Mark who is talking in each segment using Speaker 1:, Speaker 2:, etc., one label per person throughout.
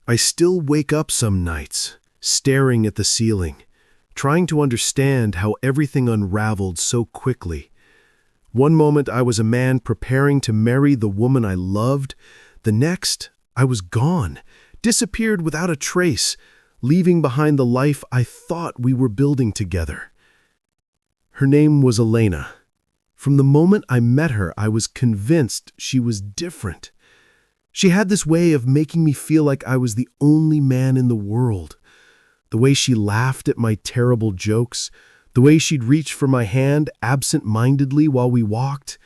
Speaker 1: I still wake up some nights, staring at the ceiling, trying to understand how everything unraveled so quickly. One moment I was a man preparing to marry the woman I loved. The next, I was gone, disappeared without a trace, leaving behind the life I thought we were building together. Her name was Elena. From the moment I met her, I was convinced she was different. She had this way of making me feel like I was the only man in the world. The way she laughed at my terrible jokes, the way she'd reach for my hand absent-mindedly while we walked,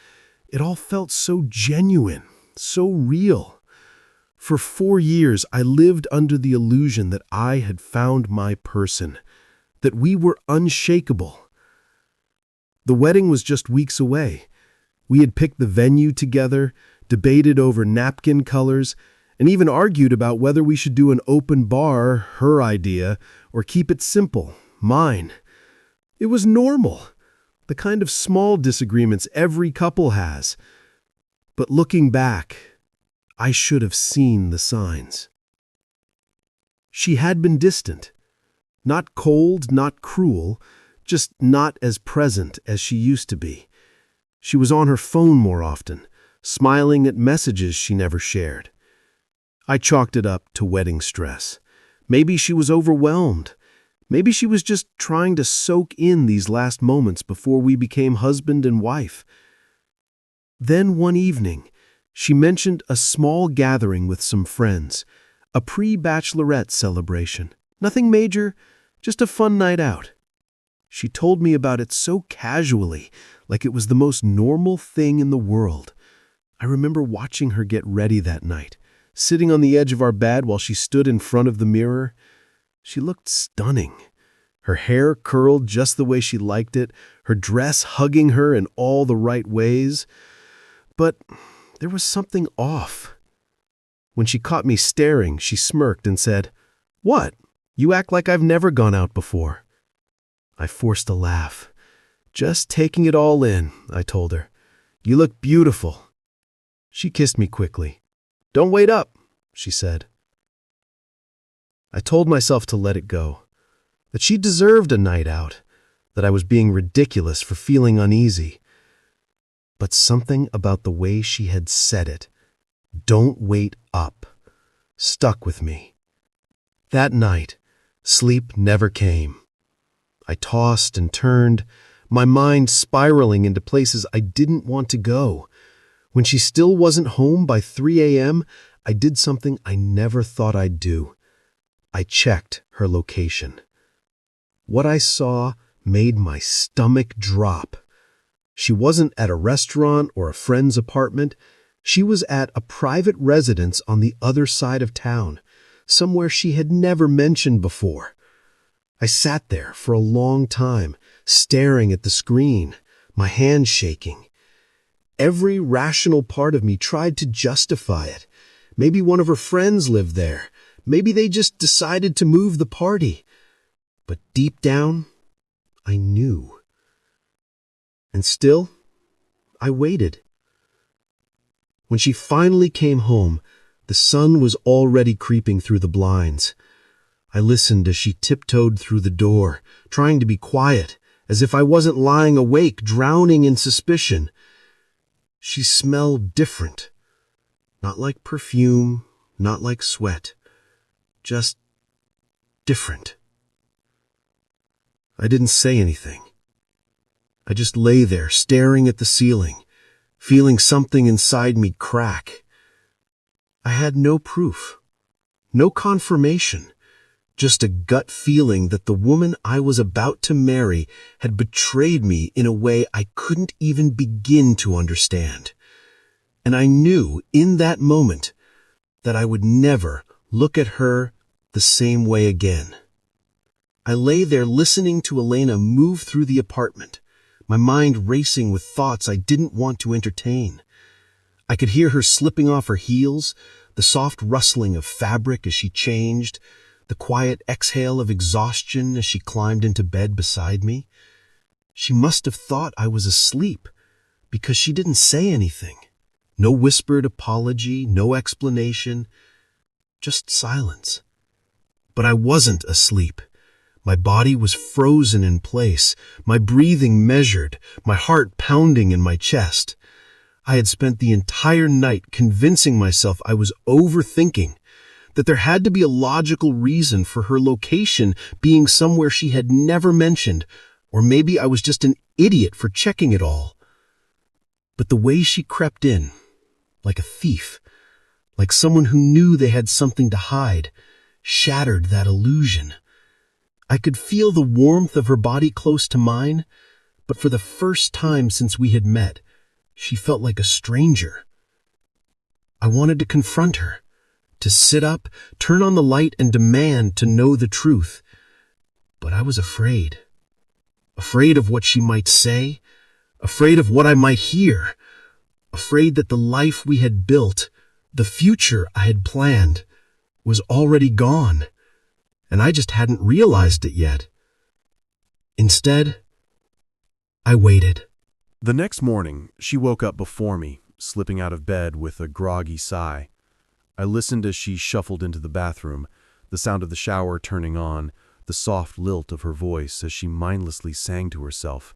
Speaker 1: it all felt so genuine, so real. For 4 years, I lived under the illusion that I had found my person, that we were unshakable. The wedding was just weeks away. We had picked the venue together, debated over napkin colors, and even argued about whether we should do an open bar, her idea, or keep it simple, mine. It was normal, the kind of small disagreements every couple has. But looking back, I should have seen the signs. She had been distant. Not cold, not cruel, just not as present as she used to be. She was on her phone more often, smiling at messages she never shared. I chalked it up to wedding stress. Maybe she was overwhelmed. Maybe she was just trying to soak in these last moments before we became husband and wife. Then one evening, she mentioned a small gathering with some friends, a pre-bachelorette celebration. Nothing major, just a fun night out. She told me about it so casually, like it was the most normal thing in the world. I remember watching her get ready that night, sitting on the edge of our bed while she stood in front of the mirror. She looked stunning. Her hair curled just the way she liked it, her dress hugging her in all the right ways. But there was something off. When she caught me staring, she smirked and said, "What? You act like I've never gone out before." I forced a laugh. "Just taking it all in," I told her. "You look beautiful." She kissed me quickly. "Don't wait up," she said. I told myself to let it go, that she deserved a night out, that I was being ridiculous for feeling uneasy. But something about the way she had said it, "Don't wait up," stuck with me. That night, sleep never came. I tossed and turned, my mind spiraling into places I didn't want to go. When she still wasn't home by 3 a.m., I did something I never thought I'd do. I checked her location. What I saw made my stomach drop. She wasn't at a restaurant or a friend's apartment. She was at a private residence on the other side of town, somewhere she had never mentioned before. I sat there for a long time, staring at the screen, my hands shaking. Every rational part of me tried to justify it. Maybe one of her friends lived there. Maybe they just decided to move the party. But deep down, I knew. And still, I waited. When she finally came home, the sun was already creeping through the blinds. I listened as she tiptoed through the door, trying to be quiet, as if I wasn't lying awake, drowning in suspicion. She smelled different. Not like perfume, not like sweat. Just different. I didn't say anything. I just lay there, staring at the ceiling, feeling something inside me crack. I had no proof, no confirmation. Just a gut feeling that the woman I was about to marry had betrayed me in a way I couldn't even begin to understand. And I knew in that moment that I would never look at her the same way again. I lay there listening to Elena move through the apartment, my mind racing with thoughts I didn't want to entertain. I could hear her slipping off her heels, the soft rustling of fabric as she changed, the quiet exhale of exhaustion as she climbed into bed beside me. She must have thought I was asleep, because she didn't say anything. No whispered apology, no explanation. just silence. But I wasn't asleep. My body was frozen in place, my breathing measured, my heart pounding in my chest. I had spent the entire night convincing myself I was overthinking, that there had to be a logical reason for her location being somewhere she had never mentioned, or maybe I was just an idiot for checking it all. But the way she crept in, like a thief, like someone who knew they had something to hide, shattered that illusion. I could feel the warmth of her body close to mine, but for the first time since we had met, she felt like a stranger. I wanted to confront her, to sit up, turn on the light, and demand to know the truth. But I was afraid. Afraid of what she might say, afraid of what I might hear, afraid that the life we had built, the future I had planned, was already gone, and I just hadn't realized it yet. Instead, I waited.
Speaker 2: The next morning, she woke up before me, slipping out of bed with a groggy sigh. I listened as she shuffled into the bathroom, the sound of the shower turning on, the soft lilt of her voice as she mindlessly sang to herself,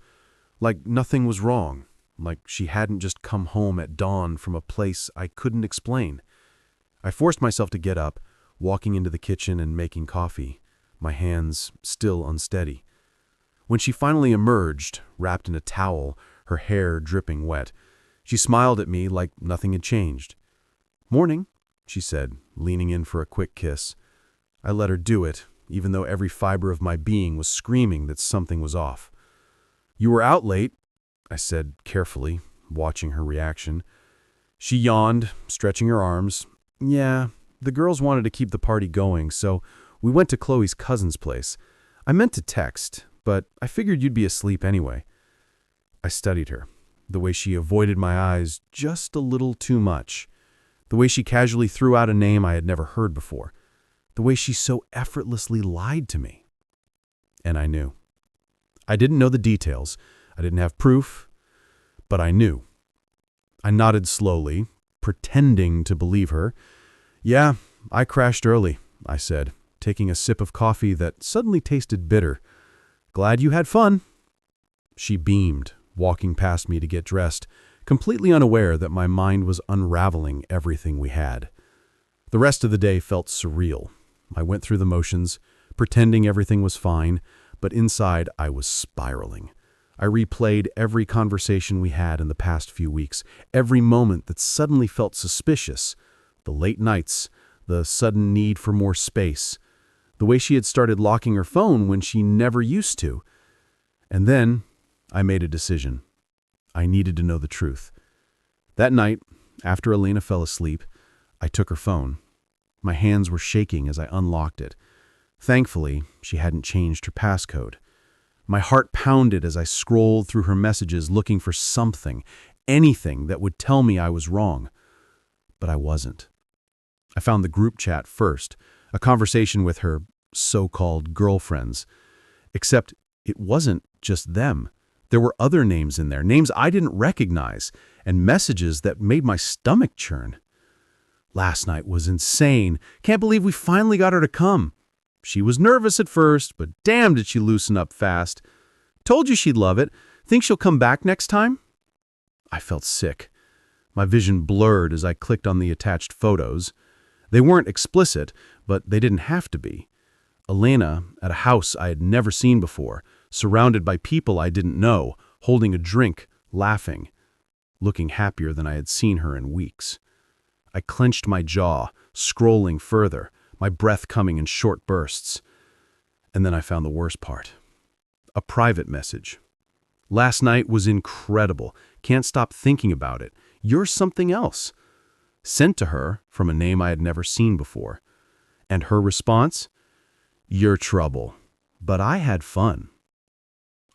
Speaker 2: like nothing was wrong, like she hadn't just come home at dawn from a place I couldn't explain. I forced myself to get up, walking into the kitchen and making coffee, my hands still unsteady. When she finally emerged, wrapped in a towel, her hair dripping wet, she smiled at me like nothing had changed. "Morning," she said, leaning in for a quick kiss. I let her do it, even though every fiber of my being was screaming that something was off. "You were out late," I said carefully, watching her reaction. She yawned, stretching her arms. "Yeah, the girls wanted to keep the party going, so we went to Chloe's cousin's place. I meant to text, but I figured you'd be asleep anyway." I studied her, the way she avoided my eyes just a little too much, the way she casually threw out a name I had never heard before, the way she so effortlessly lied to me. And I knew. I didn't know the details. I didn't have proof, but I knew. I nodded slowly, pretending to believe her. "Yeah, I crashed early," I said, taking a sip of coffee that suddenly tasted bitter. "Glad you had fun." She beamed, walking past me to get dressed, completely unaware that my mind was unraveling everything we had. The rest of the day felt surreal. I went through the motions, pretending everything was fine, but inside I was spiraling. I replayed every conversation we had in the past few weeks, every moment that suddenly felt suspicious, the late nights, the sudden need for more space, the way she had started locking her phone when she never used to. And then I made a decision. I needed to know the truth. That night, after Elena fell asleep, I took her phone. My hands were shaking as I unlocked it. Thankfully, she hadn't changed her passcode. My heart pounded as I scrolled through her messages looking for something, anything that would tell me I was wrong. But I wasn't. I found the group chat first, a conversation with her so-called girlfriends. Except it wasn't just them. There were other names in there, names I didn't recognize, and messages that made my stomach churn. Last night was insane. Can't believe we finally got her to come. She was nervous at first, but damn did she loosen up fast. Told you she'd love it. Think she'll come back next time? I felt sick. My vision blurred as I clicked on the attached photos. They weren't explicit, but they didn't have to be. Elena at a house I had never seen before, surrounded by people I didn't know, holding a drink, laughing, looking happier than I had seen her in weeks. I clenched my jaw, scrolling further, my breath coming in short bursts. And then I found the worst part. A private message. "Last night was incredible. Can't stop thinking about it. You're something else." Sent to her from a name I had never seen before. And her response? "You're trouble. But I had fun."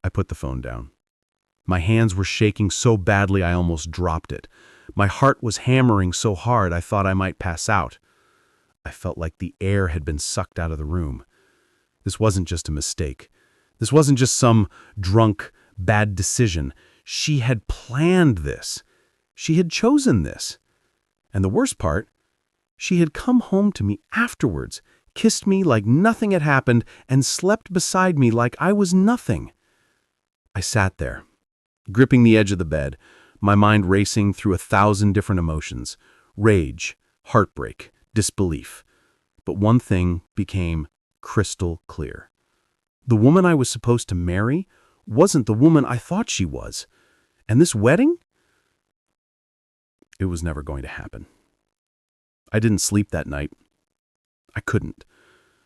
Speaker 2: I put the phone down. My hands were shaking so badly I almost dropped it. My heart was hammering so hard I thought I might pass out. I felt like the air had been sucked out of the room. This wasn't just a mistake. This wasn't just some drunk, bad decision. She had planned this. She had chosen this. And the worst part, She had come home to me afterwards, kissed me like nothing had happened, and slept beside me like I was nothing. I sat there, gripping the edge of the bed, my mind racing through 1,000 different emotions: rage, heartbreak, disbelief. But one thing became crystal clear. The woman I was supposed to marry wasn't the woman I thought she was. And this wedding? It was never going to happen. I didn't sleep that night. I couldn't.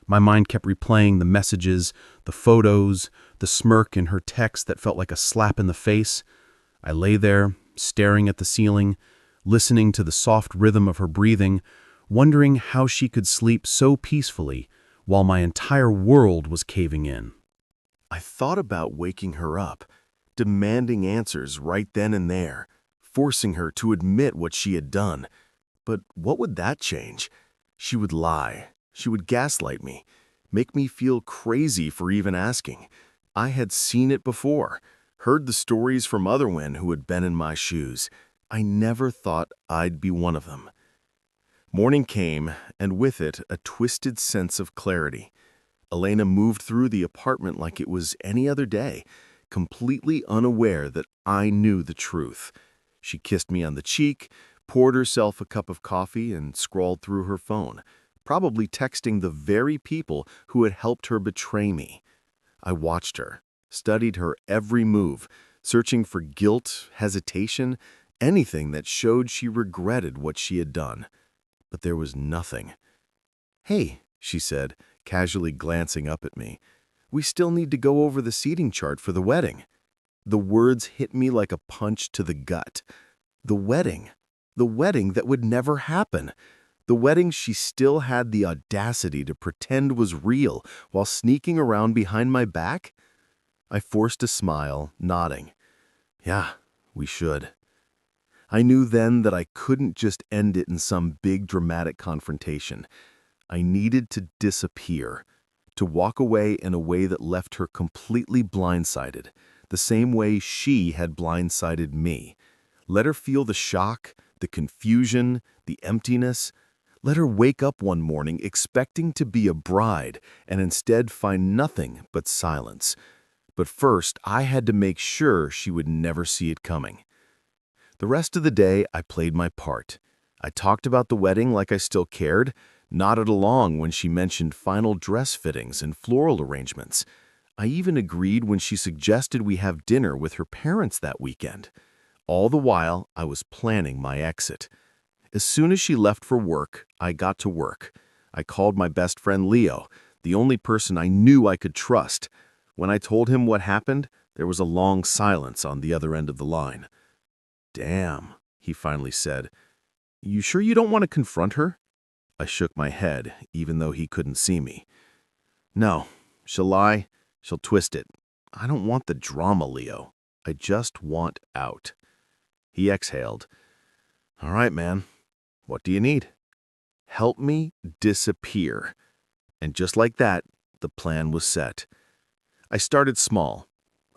Speaker 2: My mind kept replaying the messages, the photos, the smirk in her text that felt like a slap in the face. I lay there, staring at the ceiling, listening to the soft rhythm of her breathing, wondering how she could sleep so peacefully while my entire world was caving in.
Speaker 1: I thought about waking her up, demanding answers right then and there, forcing her to admit what she had done. But what would that change? She would lie. She would gaslight me, make me feel crazy for even asking. I had seen it before, heard the stories from other men who had been in my shoes. I never thought I'd be one of them. Morning came, and with it, a twisted sense of clarity. Elena moved through the apartment like it was any other day, completely unaware that I knew the truth. She kissed me on the cheek, poured herself a cup of coffee, and scrolled through her phone, probably texting the very people who had helped her betray me. I watched her, studied her every move, searching for guilt, hesitation, anything that showed she regretted what she had done. But there was nothing. "Hey," she said, casually glancing up at me, "we still need to go over the seating chart for the wedding." The words hit me like a punch to the gut. The wedding that would never happen. The wedding she still had the audacity to pretend was real while sneaking around behind my back? I forced a smile, nodding. Yeah, we should. I knew then that I couldn't just end it in some big dramatic confrontation. I needed to disappear, to walk away in a way that left her completely blindsided, the same way she had blindsided me. Let her feel the shock, the confusion, the emptiness. Let her wake up one morning expecting to be a bride and instead find nothing but silence. But first, I had to make sure she would never see it coming. The rest of the day, I played my part. I talked about the wedding like I still cared, nodded along when she mentioned final dress fittings and floral arrangements. I even agreed when she suggested we have dinner with her parents that weekend. All the while, I was planning my exit. As soon as she left for work, I got to work. I called my best friend Leo, the only person I knew I could trust. When I told him what happened, there was a long silence on the other end of the line. "Damn," he finally said. "You sure you don't want to confront her?" I shook my head, even though he couldn't see me. "No, she'll lie, she'll twist it. I don't want the drama, Leo. I just want out." He exhaled. "All right, man. What do you need?" "Help me disappear." And just like that, the plan was set. I started small.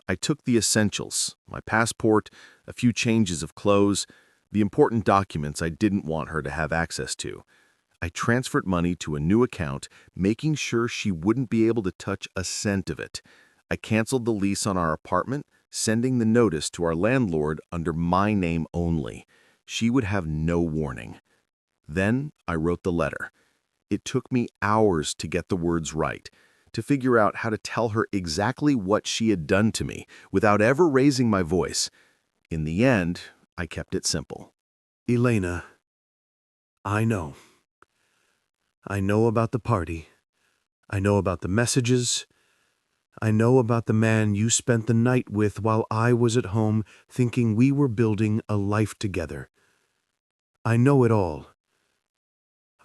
Speaker 1: I took the essentials, my passport, a few changes of clothes, the important documents I didn't want her to have access to. I transferred money to a new account, making sure she wouldn't be able to touch a cent of it. I canceled the lease on our apartment, sending the notice to our landlord under my name only. She would have no warning. Then I wrote the letter. It took me hours to get the words right, to figure out how to tell her exactly what she had done to me without ever raising my voice. In the end, I kept it simple.
Speaker 2: Elena, I know. I know about the party. I know about the messages. I know about the man you spent the night with while I was at home thinking we were building a life together. I know it all.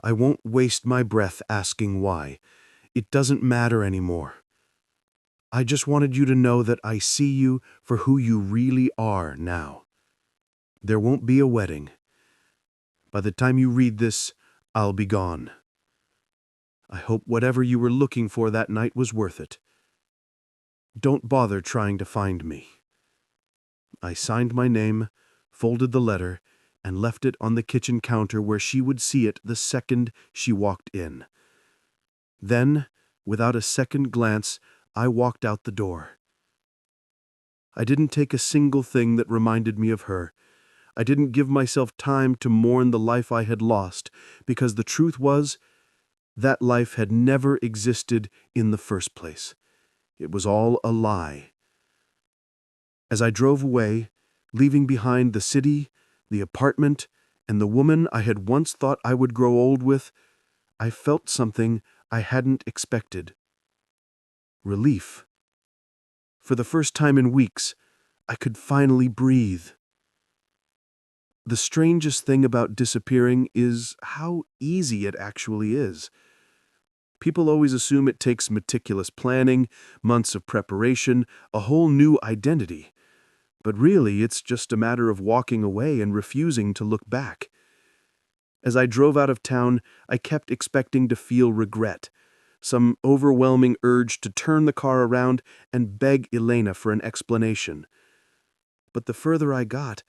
Speaker 2: I won't waste my breath asking why. It doesn't matter anymore. I just wanted you to know that I see you for who you really are now. There won't be a wedding. By the time you read this, I'll be gone. I hope whatever you were looking for that night was worth it. Don't bother trying to find me. I signed my name, folded the letter, and left it on the kitchen counter where she would see it the second she walked in. Then, without a second glance, I walked out the door. I didn't take a single thing that reminded me of her. I didn't give myself time to mourn the life I had lost, because the truth was, that life had never existed in the first place. It was all a lie. As I drove away, leaving behind the city, the apartment, and the woman I had once thought I would grow old with, I felt something I hadn't expected. Relief. For the first time in weeks, I could finally breathe. The strangest thing about disappearing is how easy it actually is. People always assume it takes meticulous planning, months of preparation, a whole new identity. But really, it's just a matter of walking away and refusing to look back. As I drove out of town, I kept expecting to feel regret, some overwhelming urge to turn the car around and beg Elena for an explanation. But the further I got,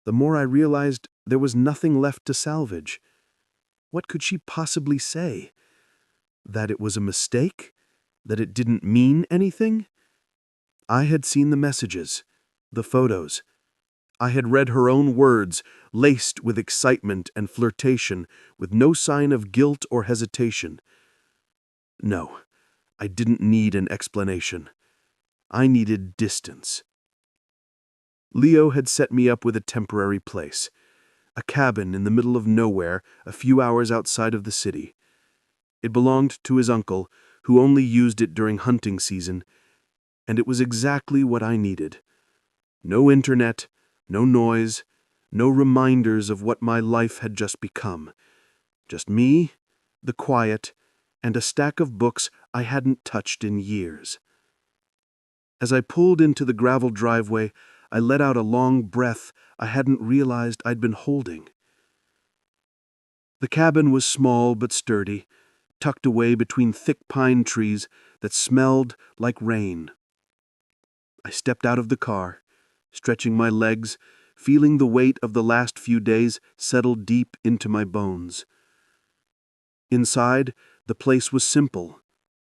Speaker 2: the more I realized there was nothing left to salvage. What could she possibly say? That it was a mistake? That it didn't mean anything? I had seen the messages, the photos. I had read her own words, laced with excitement and flirtation, with no sign of guilt or hesitation. No, I didn't need an explanation. I needed distance. Leo had set me up with a temporary place, a cabin in the middle of nowhere, a few hours outside of the city. It belonged to his uncle, who only used it during hunting season, and it was exactly what I needed. No internet, no noise, no reminders of what my life had just become. Just me, the quiet, and a stack of books I hadn't touched in years. As I pulled into the gravel driveway, I let out a long breath I hadn't realized I'd been holding. The cabin was small but sturdy, tucked away between thick pine trees that smelled like rain. I stepped out of the car, stretching my legs, feeling the weight of the last few days settle deep into my bones. Inside, the place was simple: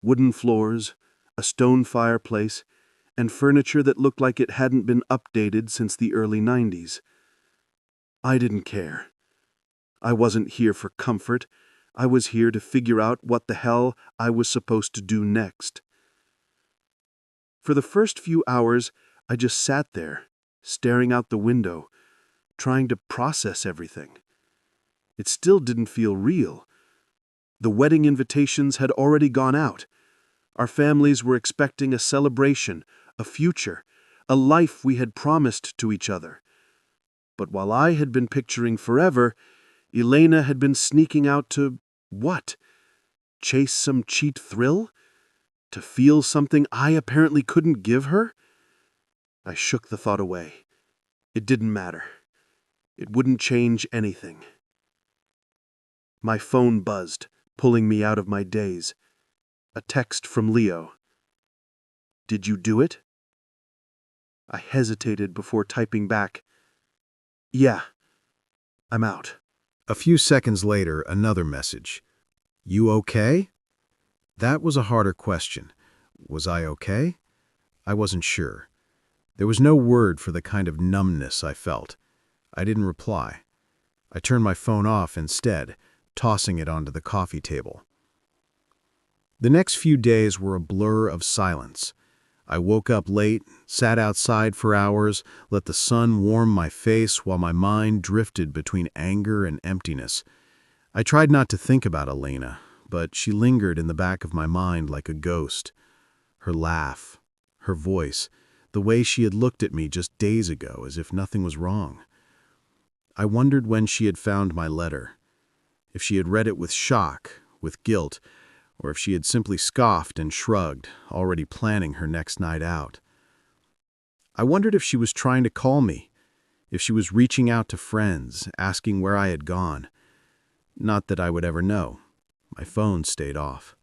Speaker 2: wooden floors, a stone fireplace, and furniture that looked like it hadn't been updated since the early 90s. I didn't care. I wasn't here for comfort. I was here to figure out what the hell I was supposed to do next. For the first few hours, I just sat there, staring out the window, trying to process everything. It still didn't feel real. The wedding invitations had already gone out. Our families were expecting a celebration, a future, a life we had promised to each other. But while I had been picturing forever, Elena had been sneaking out to, what? Chase some cheap thrill? To feel something I apparently couldn't give her? I shook the thought away. It didn't matter. It wouldn't change anything. My phone buzzed, pulling me out of my daze. A text from Leo. "Did you do it?" I hesitated before typing back, "Yeah, I'm out."
Speaker 1: A few seconds later, another message. You okay? That was a harder question. Was I okay? I wasn't sure. There was no word for the kind of numbness I felt. I didn't reply. I turned my phone off instead, tossing it onto the coffee table. The next few days were a blur of silence. I woke up late, sat outside for hours, let the sun warm my face while my mind drifted between anger and emptiness. I tried not to think about Elena, but she lingered in the back of my mind like a ghost. Her laugh, her voice, the way she had looked at me just days ago as if nothing was wrong. I wondered when she had found my letter, if she had read it with shock, with guilt, or if she had simply scoffed and shrugged, already planning her next night out. I wondered if she was trying to call me, if she was reaching out to friends, asking where I had gone. Not that I would ever know. My phone stayed off.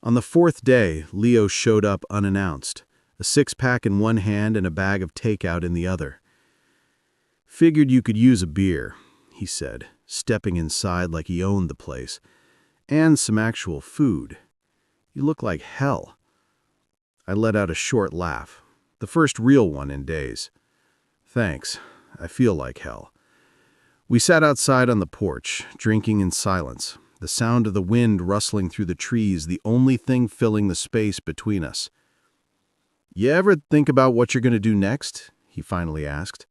Speaker 1: On the fourth day, Leo showed up unannounced, a six-pack in one hand and a bag of takeout in the other.
Speaker 2: "Figured you could use a beer," he said, stepping inside like he owned the place. "And some actual food. You look like hell." I let out a short laugh, the first real one in days. "Thanks. I feel like hell." We sat outside on the porch, drinking in silence, the sound of the wind rustling through the trees the only thing filling the space between us. "You ever think about what you're going to do next?" he finally asked.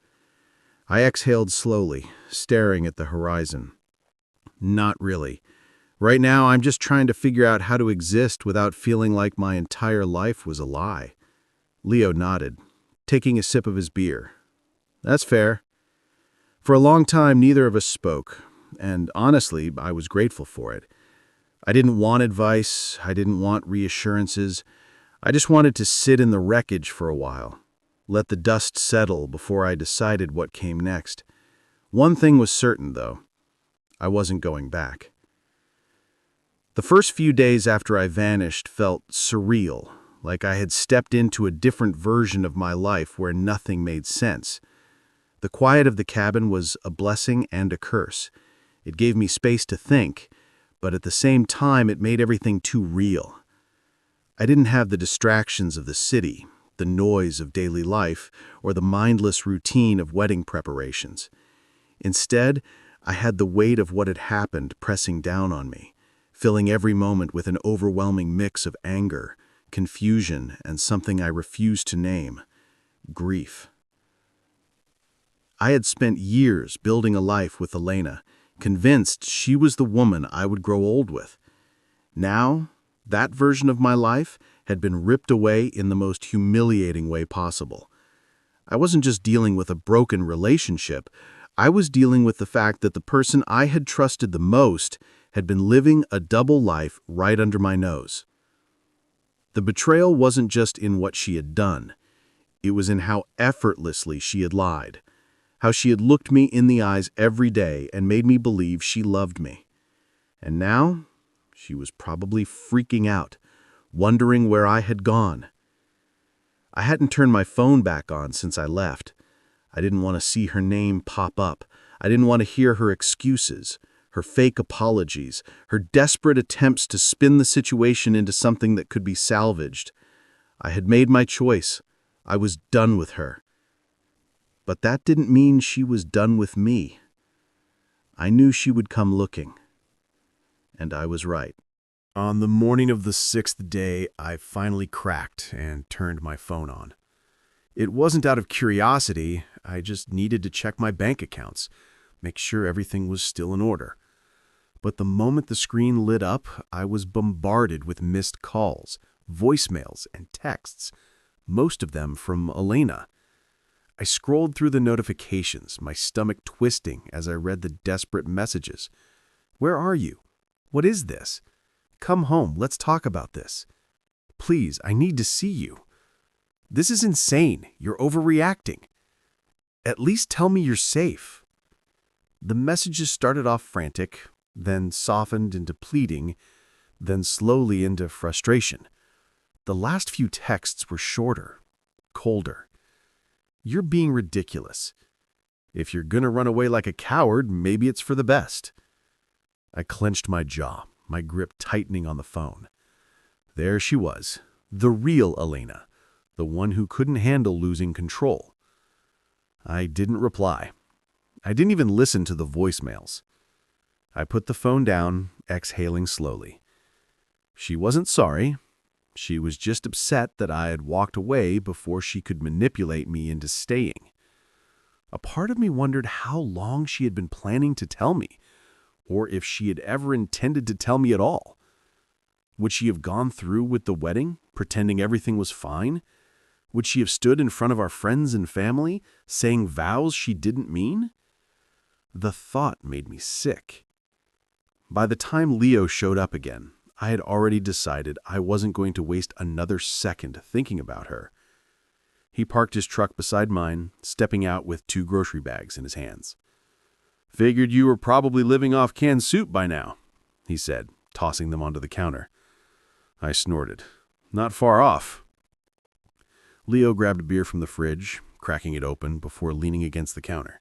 Speaker 2: I exhaled slowly, staring at the horizon. "Not really. Right now, I'm just trying to figure out how to exist without feeling like my entire life was a lie." Leo nodded, taking a sip of his beer. "That's fair." For a long time, neither of us spoke, and honestly, I was grateful for it. I didn't want advice, I didn't want reassurances. I just wanted to sit in the wreckage for a while, let the dust settle before I decided what came next. One thing was certain, though. I wasn't going back. The first few days after I vanished felt surreal, like I had stepped into a different version of my life where nothing made sense. The quiet of the cabin was a blessing and a curse. It gave me space to think, but at the same time it made everything too real. I didn't have the distractions of the city, the noise of daily life, or the mindless routine of wedding preparations. Instead, I had the weight of what had happened pressing down on me, filling every moment with an overwhelming mix of anger, confusion, and something I refused to name: grief. I had spent years building a life with Elena, convinced she was the woman I would grow old with. Now, that version of my life had been ripped away in the most humiliating way possible. I wasn't just dealing with a broken relationship, I was dealing with the fact that the person I had trusted the most had been living a double life right under my nose. The betrayal wasn't just in what she had done. It was in how effortlessly she had lied. How she had looked me in the eyes every day and made me believe she loved me. And now, she was probably freaking out, wondering where I had gone. I hadn't turned my phone back on since I left. I didn't want to see her name pop up. I didn't want to hear her excuses, her fake apologies, her desperate attempts to spin the situation into something that could be salvaged. I had made my choice. I was done with her. But that didn't mean she was done with me. I knew she would come looking. And I was right. On the morning of the 6th day, I finally cracked and turned my phone on. It wasn't out of curiosity, I just needed to check my bank accounts, make sure everything was still in order. But the moment the screen lit up, I was bombarded with missed calls, voicemails, and texts, most of them from Elena. I scrolled through the notifications, my stomach twisting as I read the desperate messages. "Where are you? What is this? Come home, let's talk about this. Please, I need to see you. This is insane, you're overreacting. At least tell me you're safe." The messages started off frantic, then softened into pleading, then slowly into frustration. The last few texts were shorter, colder. "You're being ridiculous. If you're gonna run away like a coward, maybe it's for the best." I clenched my jaw, my grip tightening on the phone. There she was, the real Elena, the one who couldn't handle losing control. I didn't reply. I didn't even listen to the voicemails. I put the phone down, exhaling slowly. She wasn't sorry. She was just upset that I had walked away before she could manipulate me into staying. A part of me wondered how long she had been planning to tell me, or if she had ever intended to tell me at all. Would she have gone through with the wedding, pretending everything was fine? Would she have stood in front of our friends and family, saying vows she didn't mean? The thought made me sick. By the time Leo showed up again, I had already decided I wasn't going to waste another second thinking about her. He parked his truck beside mine, stepping out with 2 grocery bags in his hands. "Figured you were probably living off canned soup by now," he said, tossing them onto the counter. I snorted. "Not far off." Leo grabbed a beer from the fridge, cracking it open before leaning against the counter.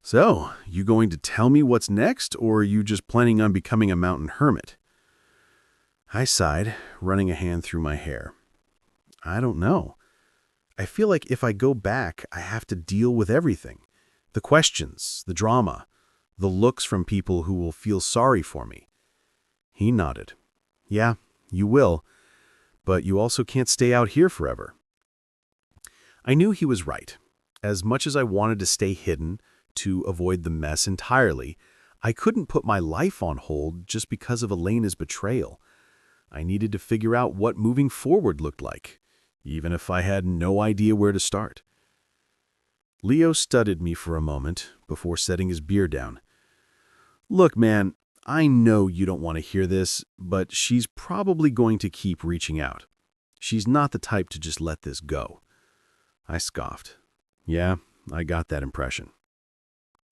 Speaker 2: So, you going to tell me what's next, or are you just planning on becoming a mountain hermit? I sighed, running a hand through my hair. I don't know. I feel like if I go back, I have to deal with everything. The questions, the drama, the looks from people who will feel sorry for me. He nodded. Yeah, you will, but you also can't stay out here forever. I knew he was right. As much as I wanted to stay hidden, to avoid the mess entirely, I couldn't put my life on hold just because of Elena's betrayal. I needed to figure out what moving forward looked like, even if I had no idea where to start. Leo studied me for a moment before setting his beer down. Look, man, I know you don't want to hear this, but she's probably going to keep reaching out. She's not the type to just let this go. I scoffed. Yeah, I got that impression.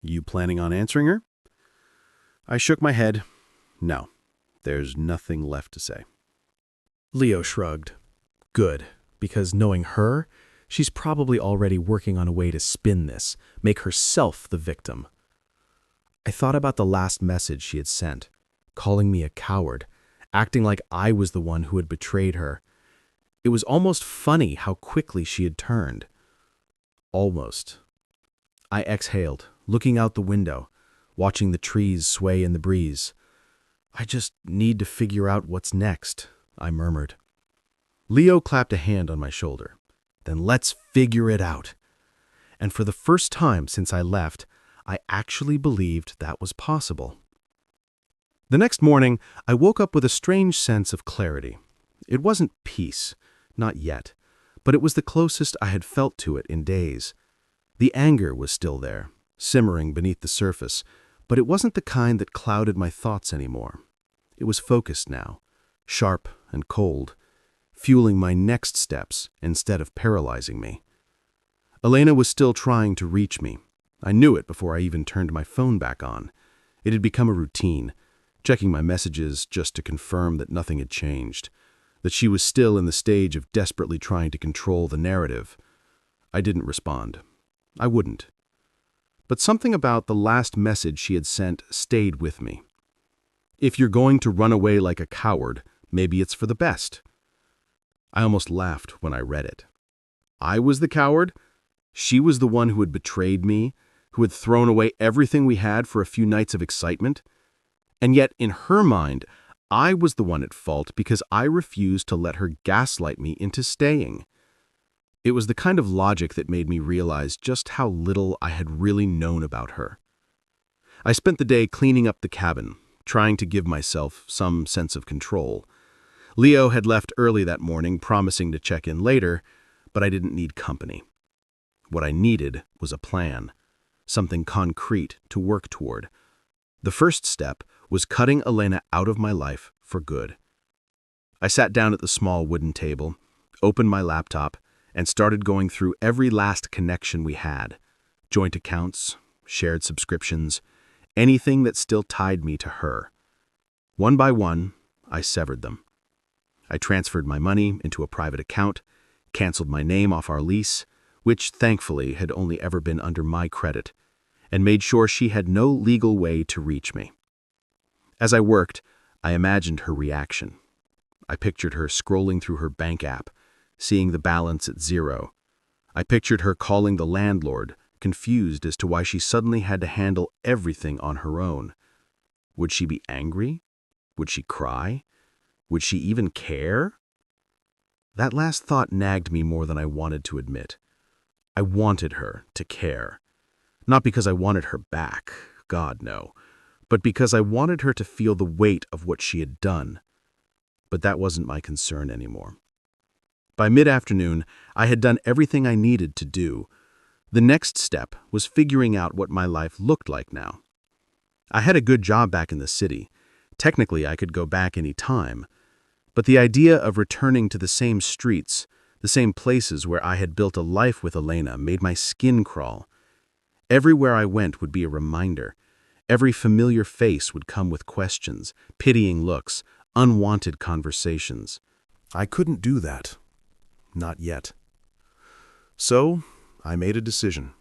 Speaker 2: You planning on answering her? I shook my head. No, there's nothing left to say.
Speaker 3: Leo shrugged. Good, because knowing her, she's probably already working on a way to spin this, make herself the victim. I thought about the last message she had sent, calling me a coward, acting like I was the one who had betrayed her. It was almost funny how quickly she had turned. Almost. I exhaled, looking out the window, watching the trees sway in the breeze. I just need to figure out what's next, I murmured. Leo clapped a hand on my shoulder. Then let's figure it out. And for the first time since I left, I actually believed that was possible. The next morning, I woke up with a strange sense of clarity. It wasn't peace, not yet, but it was the closest I had felt to it in days. The anger was still there, simmering beneath the surface, but it wasn't the kind that clouded my thoughts anymore. It was focused now, sharp and cold, fueling my next steps instead of paralyzing me. Elena was still trying to reach me. I knew it before I even turned my phone back on. It had become a routine, checking my messages just to confirm that nothing had changed, that she was still in the stage of desperately trying to control the narrative. I didn't respond. I wouldn't. But something about the last message she had sent stayed with me. If you're going to run away like a coward, maybe it's for the best. I almost laughed when I read it. I was the coward? She was the one who had betrayed me, who had thrown away everything we had for a few nights of excitement? And yet, in her mind, I was the one at fault because I refused to let her gaslight me into staying. It was the kind of logic that made me realize just how little I had really known about her. I spent the day cleaning up the cabin, trying to give myself some sense of control. Leo had left early that morning, promising to check in later, but I didn't need company. What I needed was a plan, something concrete to work toward. The first step was cutting Elena out of my life for good. I sat down at the small wooden table, opened my laptop, and started going through every last connection we had, joint accounts, shared subscriptions, anything that still tied me to her. One by one, I severed them. I transferred my money into a private account, canceled my name off our lease, which thankfully had only ever been under my credit, and made sure she had no legal way to reach me. As I worked, I imagined her reaction. I pictured her scrolling through her bank app, seeing the balance at zero. I pictured her calling the landlord, confused as to why she suddenly had to handle everything on her own. Would she be angry? Would she cry? Would she even care? That last thought nagged me more than I wanted to admit. I wanted her to care. Not because I wanted her back, God no, but because I wanted her to feel the weight of what she had done. But that wasn't my concern anymore. By mid-afternoon, I had done everything I needed to do. The next step was figuring out what my life looked like now. I had a good job back in the city. Technically, I could go back any time. But the idea of returning to the same streets, the same places where I had built a life with Elena, made my skin crawl. Everywhere I went would be a reminder. Every familiar face would come with questions, pitying looks, unwanted conversations. I couldn't do that. Not yet. So, I made a decision.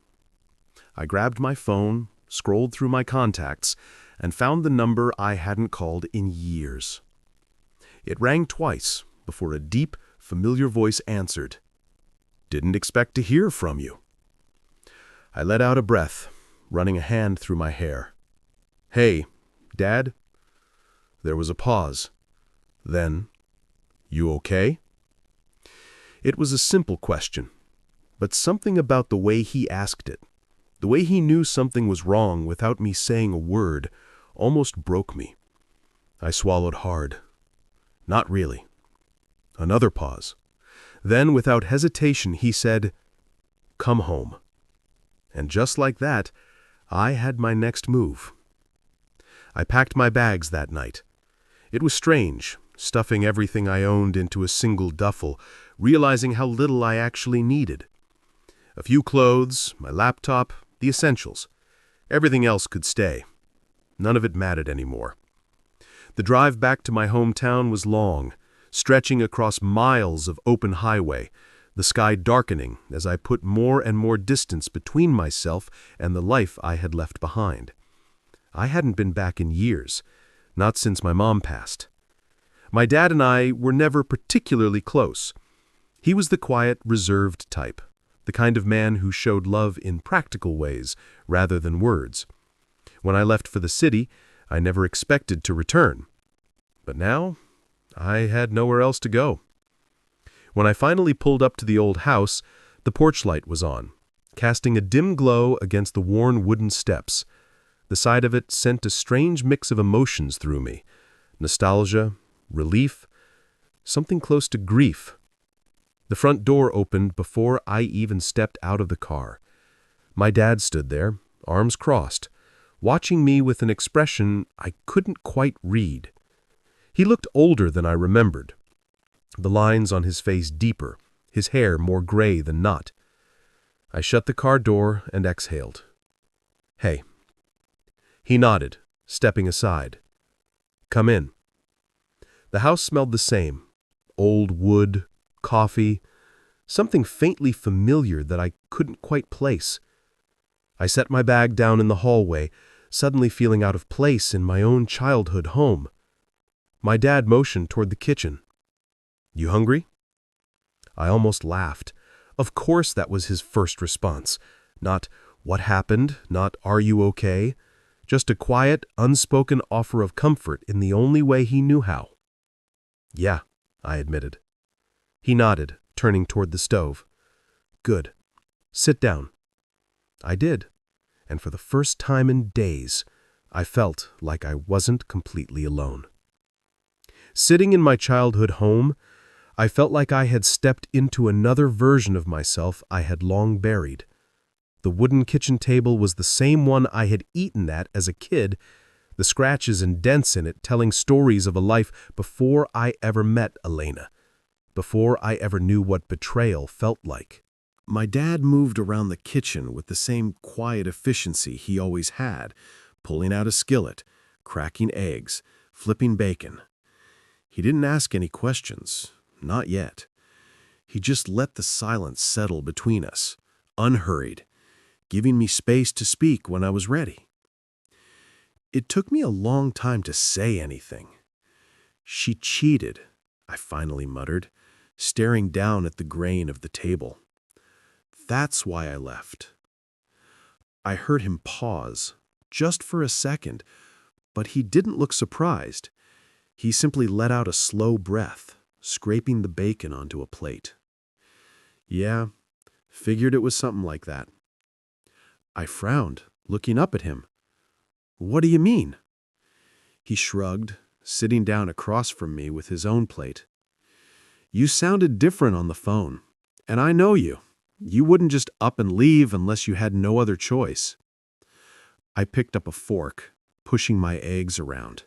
Speaker 3: I grabbed my phone,
Speaker 2: scrolled through my contacts, and found the number I hadn't called in years. It rang twice before a deep, familiar voice answered. "Didn't expect to hear from you." I let out a breath, running a hand through my hair. "Hey, Dad?" There was a pause. Then, "You okay?" It was a simple question, but something about the way he asked it, the way he knew something was wrong without me saying a word, almost broke me. I swallowed hard. Not really. Another pause. Then, without hesitation, he said, "Come home." And just like that, I had my next move. I packed my bags that night. It was strange, stuffing everything I owned into a single duffel, realizing how little I actually needed. A few clothes, my laptop, the essentials. Everything else could stay. None of it mattered anymore. The drive back to my hometown was long, stretching across miles of open highway, the sky darkening as I put more and more distance between myself and the life I had left behind. I hadn't been back in years, not since my mom passed. My dad and I were never particularly close. He was the quiet, reserved type, the kind of man who showed love in practical ways rather than words. When I left for the city, I never expected to return. But now, I had nowhere else to go. When I finally pulled up to the old house, the porch light was on, casting a dim glow against the worn wooden steps. The sight of it sent a strange mix of emotions through me. Nostalgia, relief, something close to grief. The front door opened before I even stepped out of the car. My dad stood there, arms crossed, watching me with an expression I couldn't quite read. He looked older than I remembered, the lines on his face deeper, his hair more gray than not. I shut the car door and exhaled. "Hey." He nodded, stepping aside. "Come in." The house smelled the same. Old wood, coffee, something faintly familiar that I couldn't quite place. I set my bag down in the hallway, suddenly feeling out of place in my own childhood home. My dad motioned toward the kitchen. "You hungry?" I almost laughed. Of course that was his first response. Not, "What happened?" Not, "Are you okay?" Just a quiet, unspoken offer of comfort in the only way he knew how. "Yeah," I admitted. He nodded, turning toward the stove. "Good. Sit down." I did, and for the first time in days, I felt like I wasn't completely alone. Sitting in my childhood home, I felt like I had stepped into another version of myself I had long buried. The wooden kitchen table was the same one I had eaten at as a kid, the scratches and dents in it telling stories of a life before I ever met Elena, before I ever knew what betrayal felt like. My dad moved around the kitchen with the same quiet efficiency he always had, pulling out a skillet, cracking eggs, flipping bacon. He didn't ask any questions, not yet. He just let the silence settle between us, unhurried, giving me space to speak when I was ready. It took me a long time to say anything. "She cheated," I finally muttered, staring down at the grain of the table. "That's why I left." I heard him pause, just for a second, but he didn't look surprised. He simply let out a slow breath, scraping the bacon onto a plate. "Yeah, figured it was something like that." I frowned, looking up at him. "What do you mean?" He shrugged, sitting down across from me with his own plate. "You sounded different on the phone, and I know you. You wouldn't just up and leave unless you had no other choice." I picked up a fork, pushing my eggs around.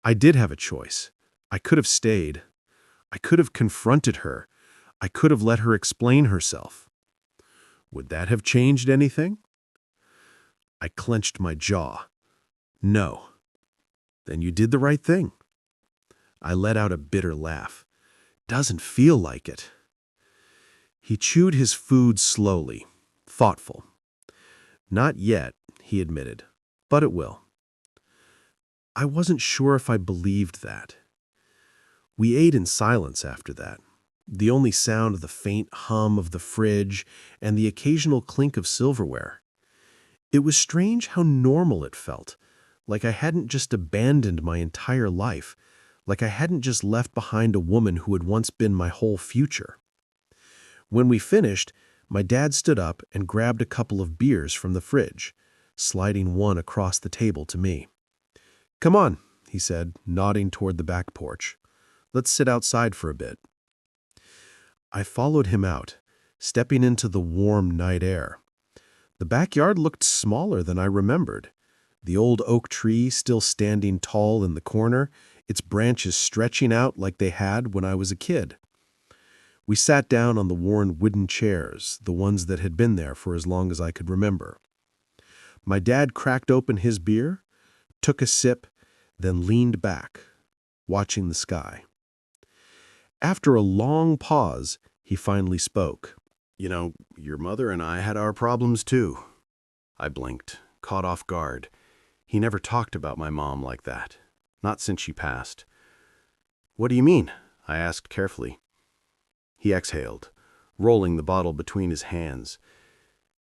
Speaker 2: I did have a choice. I could have stayed. I could have confronted her. I could have let her explain herself. Would that have changed anything? I clenched my jaw. "No." "Then you did the right thing." I let out a bitter laugh. "Doesn't feel like it." He chewed his food slowly, thoughtful. "Not yet,"
Speaker 1: he admitted, "but it will." I wasn't sure if I believed that. We ate in silence after that, the only sound of the faint hum of the fridge and the occasional clink of silverware. It was strange how normal it felt, like I hadn't just abandoned my entire life, like I hadn't just left behind a woman who had once been my whole future. When we finished, my dad stood up and grabbed a couple of beers from the fridge, sliding one across the table to me. "Come on," he said, nodding toward the back porch. "Let's sit outside for a bit." I followed him out, stepping into the warm night air. The backyard looked smaller than I remembered. The old oak tree still standing tall in the corner, its branches stretching out like they had when I was a kid. We sat down on the worn wooden chairs, the ones that had been there for as long as I could remember. My dad cracked open his beer, took a sip, then leaned back, watching the sky. After a long pause, he finally spoke. "You know, your mother and I had our problems too." I blinked, caught off guard. He never talked about my mom like that, not since she passed. "What do you mean?" I asked carefully. He exhaled, rolling the bottle between his hands.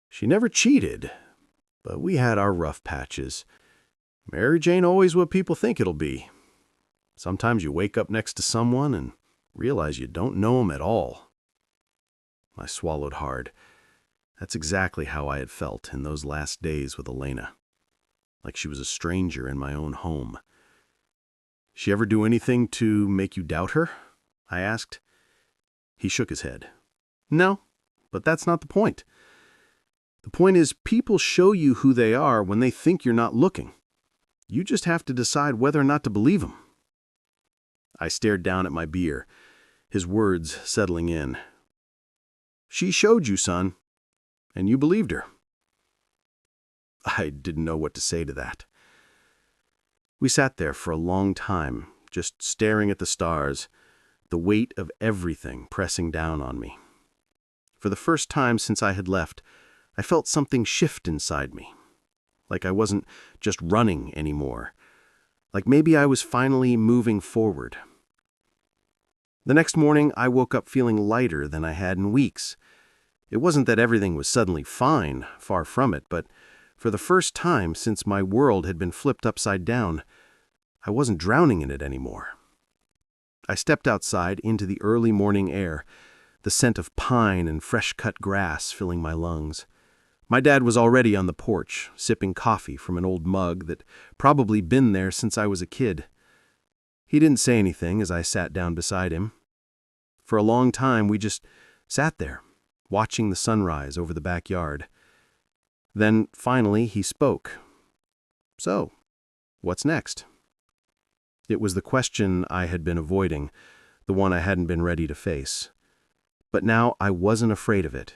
Speaker 1: "She never cheated, but we had our rough patches. Marriage ain't always what people think it'll be. Sometimes you wake up next to someone and realize you don't know 'em at all." I swallowed hard. That's exactly how I had felt in those last days with Elena. Like she was a stranger in my own home. "She ever do anything to make you doubt her?" I asked. He shook his head. "No, but that's not the point. The point is, people show you who they are when they think you're not looking. You just have to decide whether or not to believe them." I stared down at my beer, his words settling in. "She showed you, son, and you believed her." I didn't know what to say to that. We sat there for a long time, just staring at the stars, the weight of everything pressing down on me. For the first time since I had left, I felt something shift inside me. Like I wasn't just running anymore. Like maybe I was finally moving forward. The next morning, I woke up feeling lighter than I had in weeks. It wasn't that everything was suddenly fine, far from it, but for the first time since my world had been flipped upside down, I wasn't drowning in it anymore. I stepped outside into the early morning air, the scent of pine and fresh-cut grass filling my lungs. My dad was already on the porch, sipping coffee from an old mug that probably been there since I was a kid. He didn't say anything as I sat down beside him. For a long time, we just sat there, watching the sunrise over the backyard. Then, finally, he spoke. "So, what's next?" It was the question I had been avoiding, the one I hadn't been ready to face. But now I wasn't afraid of it.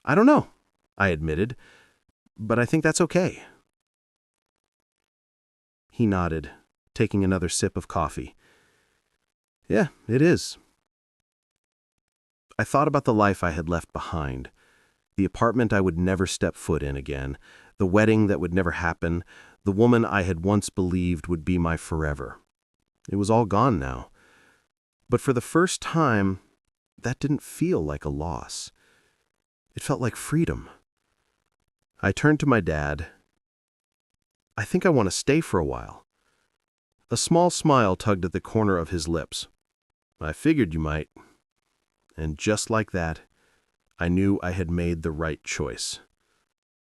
Speaker 1: "I don't know," I admitted, "but I think that's okay." He nodded, taking another sip of coffee. "Yeah, it is." I thought about the life I had left behind, the apartment I would never step foot in again, the wedding that would never happen, the woman I had once believed would be my forever. It was all gone now. But for the first time, that didn't feel like a loss. It felt like freedom. I turned to my dad. "I think I want to stay for a while." A small smile tugged at the corner of his lips. "I figured you might." And just like that, I knew I had made the right choice.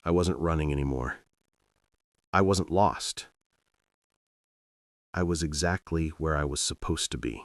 Speaker 1: I wasn't running anymore. I wasn't lost. I was exactly where I was supposed to be.